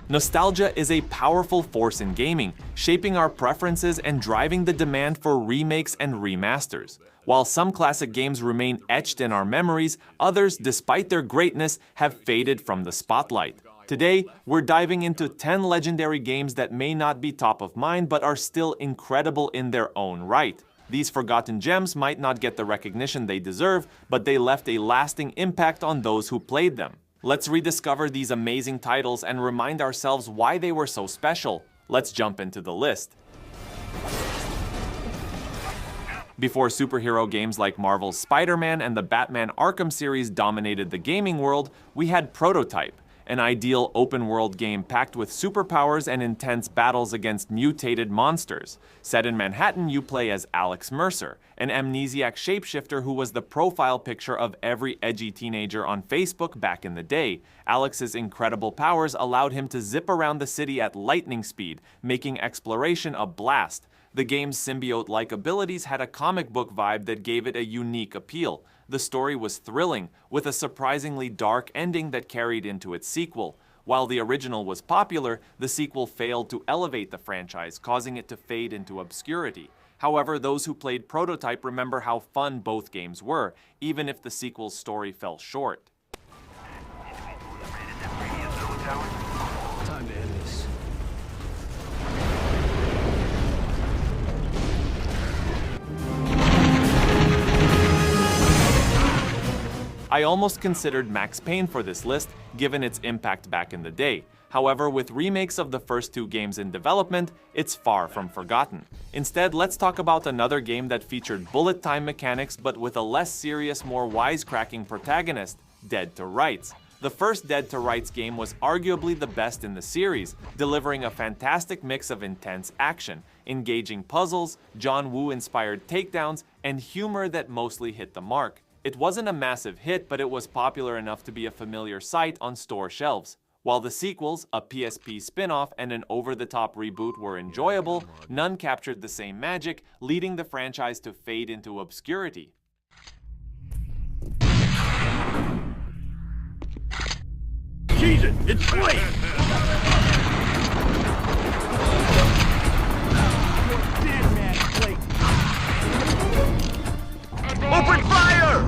Nostalgia is a powerful force in gaming, shaping our preferences and driving the demand for remakes and remasters. While some classic games remain etched in our memories, others, despite their greatness, have faded from the spotlight. Today, we're diving into 10 legendary games that may not be top of mind but are still incredible in their own right. These forgotten gems might not get the recognition they deserve, but they left a lasting impact on those who played them. Let's rediscover these amazing titles and remind ourselves why they were so special. Let's jump into the list. Before superhero games like Marvel's Spider-Man and the Batman Arkham series dominated the gaming world, we had Prototype, an ideal open-world game packed with superpowers and intense battles against mutated monsters. Set in Manhattan, you play as Alex Mercer, an amnesiac shapeshifter who was the profile picture of every edgy teenager on Facebook back in the day. Alex's incredible powers allowed him to zip around the city at lightning speed, making exploration a blast. The game's symbiote-like abilities had a comic book vibe that gave it a unique appeal. The story was thrilling, with a surprisingly dark ending that carried into its sequel. While the original was popular, the sequel failed to elevate the franchise, causing it to fade into obscurity. However, those who played Prototype remember how fun both games were, even if the sequel's story fell short. Time to end this. I almost considered Max Payne for this list, given its impact back in the day. However, with remakes of the first two games in development, it's far from forgotten. Instead, let's talk about another game that featured bullet time mechanics but with a less serious, more wisecracking protagonist, Dead to Rights. The first Dead to Rights game was arguably the best in the series, delivering a fantastic mix of intense action, engaging puzzles, John Woo-inspired takedowns, and humor that mostly hit the mark. It wasn't a massive hit, but it was popular enough to be a familiar sight on store shelves. While the sequels, a PSP spin-off and an over-the-top reboot, were enjoyable, none captured the same magic, leading the franchise to fade into obscurity. Jesus, it's late! Open fire!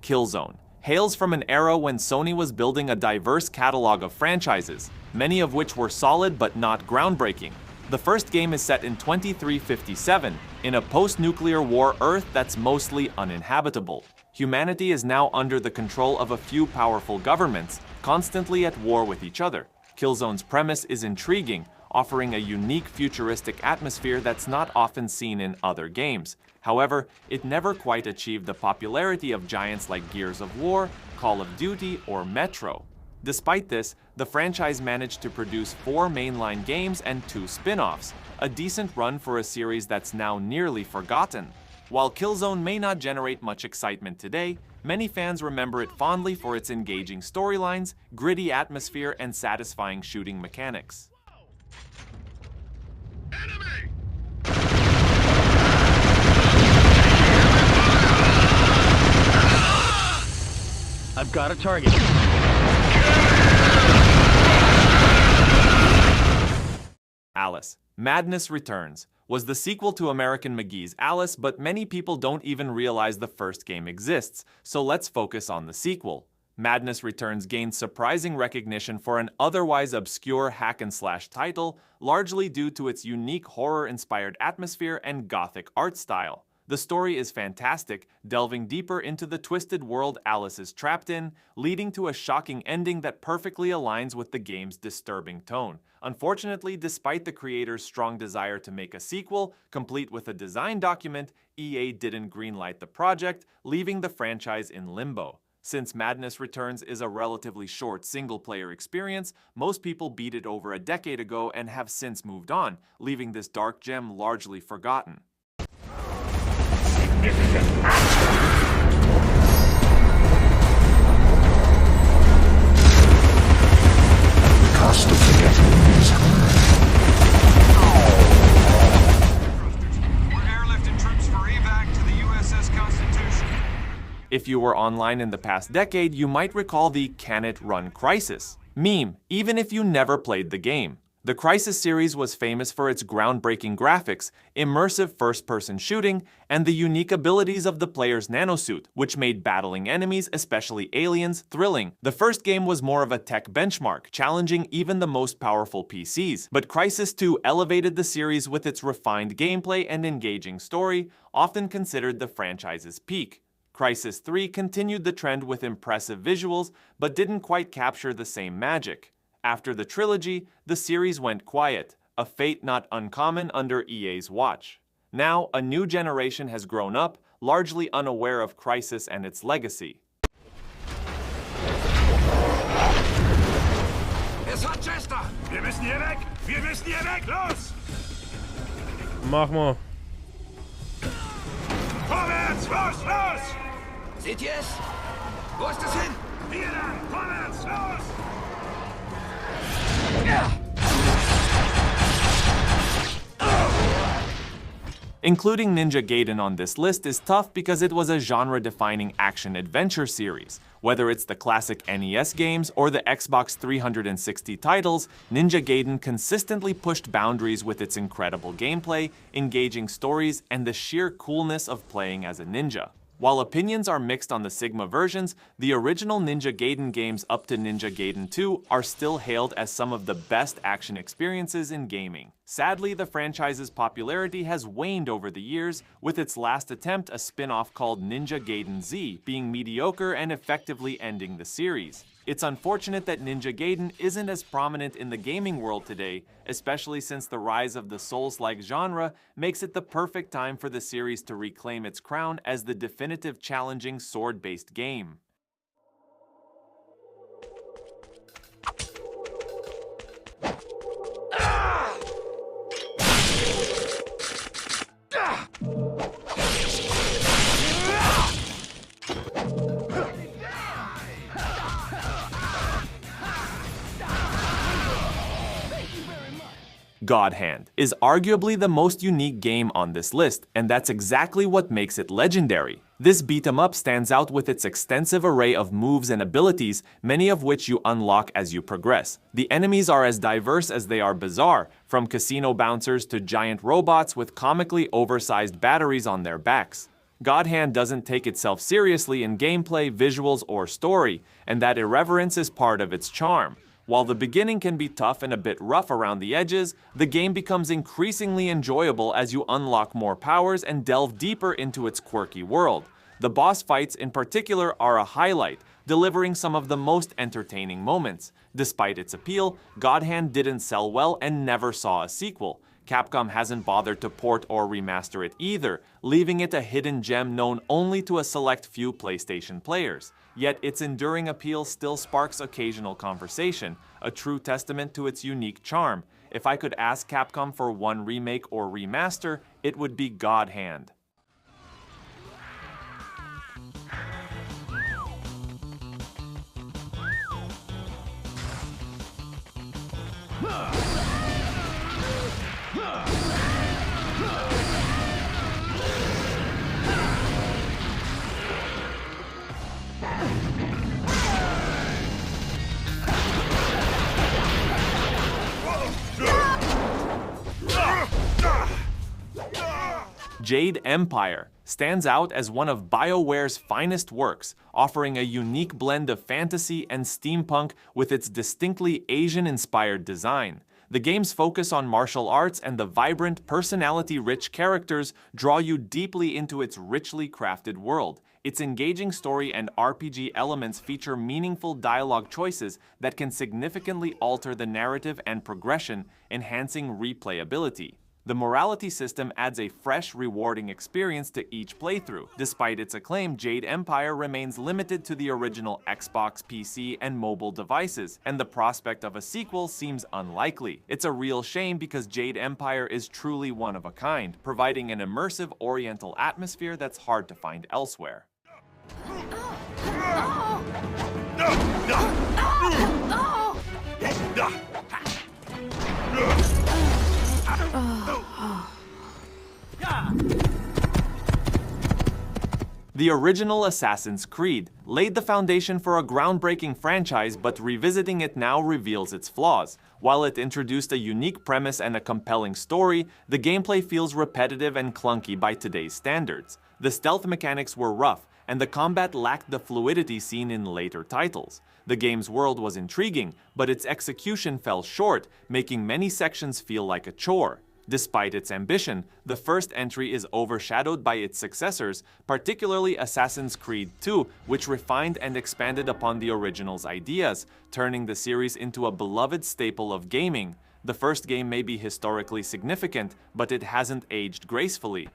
Killzone hails from an era when Sony was building a diverse catalog of franchises, many of which were solid but not groundbreaking. The first game is set in 2357, in a post-nuclear war Earth that's mostly uninhabitable. Humanity is now under the control of a few powerful governments, constantly at war with each other. Killzone's premise is intriguing, offering a unique futuristic atmosphere that's not often seen in other games. However, it never quite achieved the popularity of giants like Gears of War, Call of Duty, or Metro. Despite this, the franchise managed to produce 4 mainline games and 2 spin-offs, a decent run for a series that's now nearly forgotten. While Killzone may not generate much excitement today, many fans remember it fondly for its engaging storylines, gritty atmosphere, and satisfying shooting mechanics. Enemy! I've got a target. Alice: Madness Returns was the sequel to American McGee's Alice, but many people don't even realize the first game exists, so let's focus on the sequel. Madness Returns gained surprising recognition for an otherwise obscure hack-and-slash title, largely due to its unique horror-inspired atmosphere and gothic art style. The story is fantastic, delving deeper into the twisted world Alice is trapped in, leading to a shocking ending that perfectly aligns with the game's disturbing tone. Unfortunately, despite the creator's strong desire to make a sequel, complete with a design document, EA didn't greenlight the project, leaving the franchise in limbo. Since Madness Returns is a relatively short single-player experience, most people beat it over a decade ago and have since moved on, leaving this dark gem largely forgotten. Cost of forgetting is We're airlifting troops for evac to the USS Constitution. If you were online in the past decade, you might recall the Can It Run Crysis. Meme, even if you never played the game. The Crysis series was famous for its groundbreaking graphics, immersive first-person shooting, and the unique abilities of the player's nanosuit, which made battling enemies, especially aliens, thrilling. The first game was more of a tech benchmark, challenging even the most powerful PCs. But Crysis 2 elevated the series with its refined gameplay and engaging story, often considered the franchise's peak. Crysis 3 continued the trend with impressive visuals, but didn't quite capture the same magic. After the trilogy, the series went quiet, a fate not uncommon under EA's watch. Now, a new generation has grown up, largely unaware of Crysis and its legacy. Es hat Chester! Wir müssen hier weg! Wir müssen hier weg! Los! Mach mal. Vorwärts! Los! Los! Seht ihr es? Wo ist es hin? Hier lang! Vorwärts! Los! Including Ninja Gaiden on this list is tough because it was a genre-defining action-adventure series. Whether it's the classic NES games or the Xbox 360 titles, Ninja Gaiden consistently pushed boundaries with its incredible gameplay, engaging stories, and the sheer coolness of playing as a ninja. While opinions are mixed on the Sigma versions, the original Ninja Gaiden games up to Ninja Gaiden 2 are still hailed as some of the best action experiences in gaming. Sadly, the franchise's popularity has waned over the years, with its last attempt, a spin-off called Ninja Gaiden Z, being mediocre and effectively ending the series. It's unfortunate that Ninja Gaiden isn't as prominent in the gaming world today, especially since the rise of the Souls-like genre makes it the perfect time for the series to reclaim its crown as the definitive challenging sword-based game. Godhand is arguably the most unique game on this list, and that's exactly what makes it legendary. This beat-em-up stands out with its extensive array of moves and abilities, many of which you unlock as you progress. The enemies are as diverse as they are bizarre, from casino bouncers to giant robots with comically oversized batteries on their backs. Godhand doesn't take itself seriously in gameplay, visuals, or story, and that irreverence is part of its charm. While the beginning can be tough and a bit rough around the edges, the game becomes increasingly enjoyable as you unlock more powers and delve deeper into its quirky world. The boss fights in particular are a highlight, delivering some of the most entertaining moments. Despite its appeal, Godhand didn't sell well and never saw a sequel. Capcom hasn't bothered to port or remaster it either, leaving it a hidden gem known only to a select few PlayStation players. Yet its enduring appeal still sparks occasional conversation, a true testament to its unique charm. If I could ask Capcom for one remake or remaster, it would be Godhand. Jade Empire stands out as one of BioWare's finest works, offering a unique blend of fantasy and steampunk with its distinctly Asian-inspired design. The game's focus on martial arts and the vibrant, personality-rich characters draw you deeply into its richly crafted world. Its engaging story and RPG elements feature meaningful dialogue choices that can significantly alter the narrative and progression, enhancing replayability. The morality system adds a fresh, rewarding experience to each playthrough. Despite its acclaim, Jade Empire remains limited to the original Xbox, PC, and mobile devices, and the prospect of a sequel seems unlikely. It's a real shame because Jade Empire is truly one of a kind, providing an immersive Oriental atmosphere that's hard to find elsewhere. The The original Assassin's Creed laid the foundation for a groundbreaking franchise, but revisiting it now reveals its flaws. While it introduced a unique premise and a compelling story, the gameplay feels repetitive and clunky by today's standards. The stealth mechanics were rough, and the combat lacked the fluidity seen in later titles. The game's world was intriguing, but its execution fell short, making many sections feel like a chore. Despite its ambition, the first entry is overshadowed by its successors, particularly Assassin's Creed 2, which refined and expanded upon the original's ideas, turning the series into a beloved staple of gaming. The first game may be historically significant, but it hasn't aged gracefully.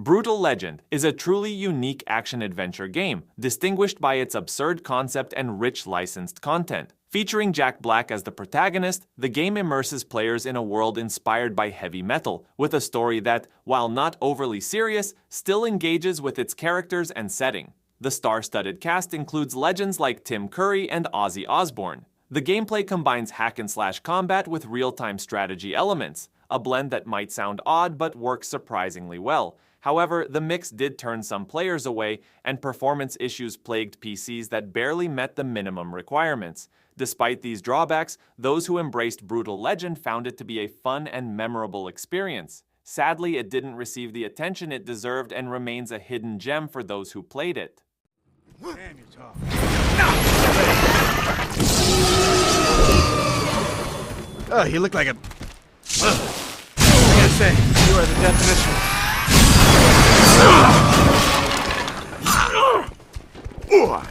Brutal Legend is a truly unique action-adventure game, distinguished by its absurd concept and rich licensed content. Featuring Jack Black as the protagonist, the game immerses players in a world inspired by heavy metal, with a story that, while not overly serious, still engages with its characters and setting. The star-studded cast includes legends like Tim Curry and Ozzy Osbourne. The gameplay combines hack-and-slash combat with real-time strategy elements, a blend that might sound odd but works surprisingly well. However, the mix did turn some players away, and performance issues plagued PCs that barely met the minimum requirements. Despite these drawbacks, those who embraced Brutal Legend found it to be a fun and memorable experience. Sadly, it didn't receive the attention it deserved and remains a hidden gem for those who played it. Damn, you're tough. Oh, you look like a... I gotta say, you are the definition.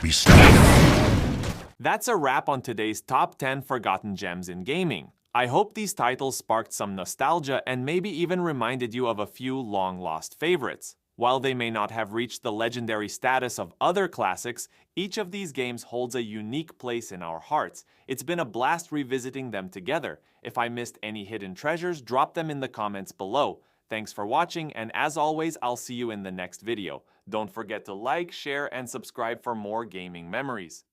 Be stuck. That's a wrap on today's top 10 forgotten gems in gaming. I hope these titles sparked some nostalgia and maybe even reminded you of a few long-lost favorites. While they may not have reached the legendary status of other classics, each of these games holds a unique place in our hearts. It's been a blast revisiting them together. If I missed any hidden treasures, drop them in the comments below. Thanks for watching, and as always, I'll see you in the next video. Don't forget to like, share, and subscribe for more gaming memories.